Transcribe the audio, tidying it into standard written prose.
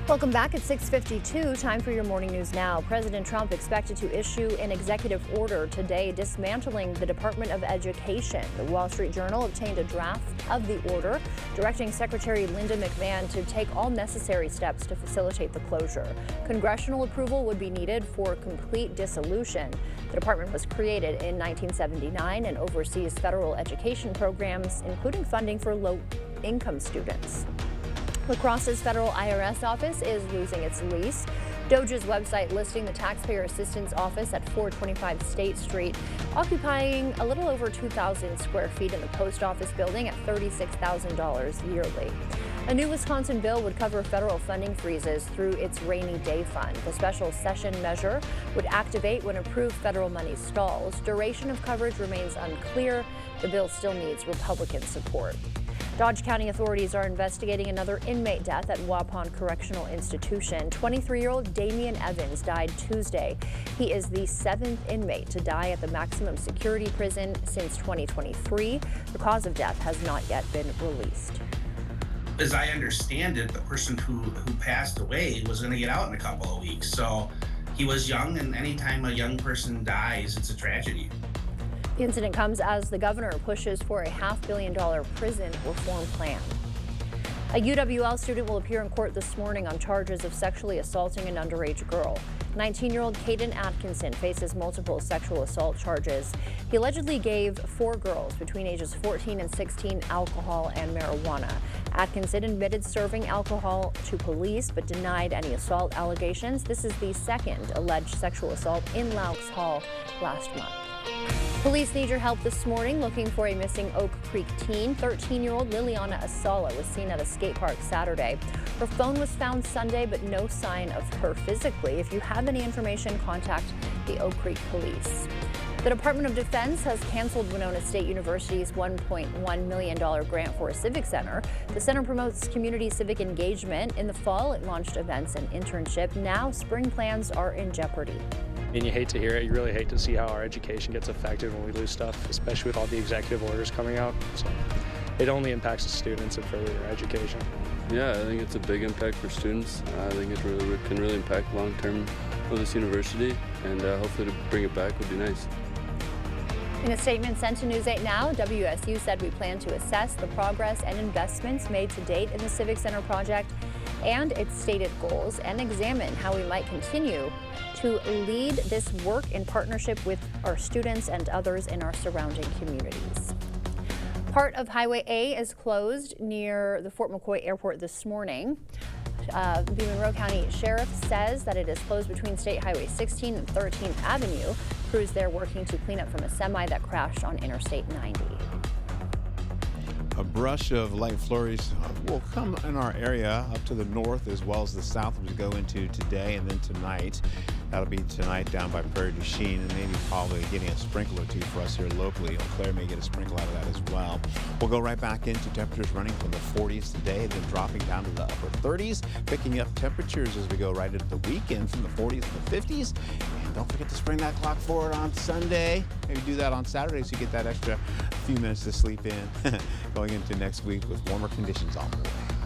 Welcome back at 6:52. Time for your morning news now. President Trump expected to issue an executive order today dismantling the Department of Education. The Wall Street Journal obtained a draft of the order directing Secretary Linda McMahon to take all necessary steps to facilitate the closure. Congressional approval would be needed for complete dissolution. The department was created in 1979 and oversees federal education programs, including funding for low-income students. La Crosse's federal IRS office is losing its lease. DOJ's website listing the Taxpayer Assistance Office at 425 State Street, occupying a little over 2,000 square feet in the post office building at $36,000 yearly. A new Wisconsin bill would cover federal funding freezes through its rainy day fund. The special session measure would activate when approved federal money stalls. Duration of coverage remains unclear. The bill still needs Republican support. Dodge County authorities are investigating another inmate death at Waupun Correctional Institution. 23-year-old Damian Evans died Tuesday. He is the 7th inmate to die at the maximum security prison since 2023. The cause of death has not yet been released. As I understand it, the person who passed away was going to get out in a couple of weeks. So he was young, and anytime a young person dies, it's a tragedy. The incident comes as the governor pushes for a $500 million prison reform plan. A UWL student will appear in court this morning on charges of sexually assaulting an underage girl. 19-year-old Caden Atkinson faces multiple sexual assault charges. He allegedly gave 4 girls between ages 14 and 16 alcohol and marijuana. Atkinson admitted serving alcohol to police but denied any assault allegations. This is the second alleged sexual assault in Laux Hall last month. Police need your help this morning looking for a missing Oak Creek teen. 13-year-old Liliana Asala was seen at a skate park Saturday. Her phone was found Sunday, but no sign of her physically. If you have any information, contact the Oak Creek Police. The Department of Defense has canceled Winona State University's $1.1 million grant for a civic center. The center promotes community civic engagement. In the fall, it launched events and internship. Now, spring plans are in jeopardy. And you hate to hear it. You really hate to see how our education gets affected when we lose stuff, especially with all the executive orders coming out. So it only impacts the students and further their education. Yeah, I think it's a big impact for students. I think it can really impact long term of this university, and hopefully to bring it back would be nice. In a statement sent to News 8 Now, WSU said we plan to assess the progress and investments made to date in the Civic Center project and its stated goals and examine how we might continue to lead this work in partnership with our students and others in our surrounding communities. Part of Highway A is closed near the Fort McCoy Airport this morning. The Monroe County Sheriff says that it is closed between State Highway 16 and 13th Avenue. Crews there working to clean up from a semi that crashed on Interstate 90. A brush of light flurries will come in our area up to the north as well as the south as we go into today and then tonight. That'll be tonight down by Prairie du Chien and maybe probably getting a sprinkle or two for us here locally. Eau Claire may get a sprinkle out of that as well. We'll go right back into temperatures running from the 40s today, then dropping down to the upper 30s, picking up temperatures as we go right into the weekend from the 40s to the 50s. And don't forget to spring that clock forward on Sunday. Maybe do that on Saturday so you get that extra few minutes to sleep in going into next week with warmer conditions on the way.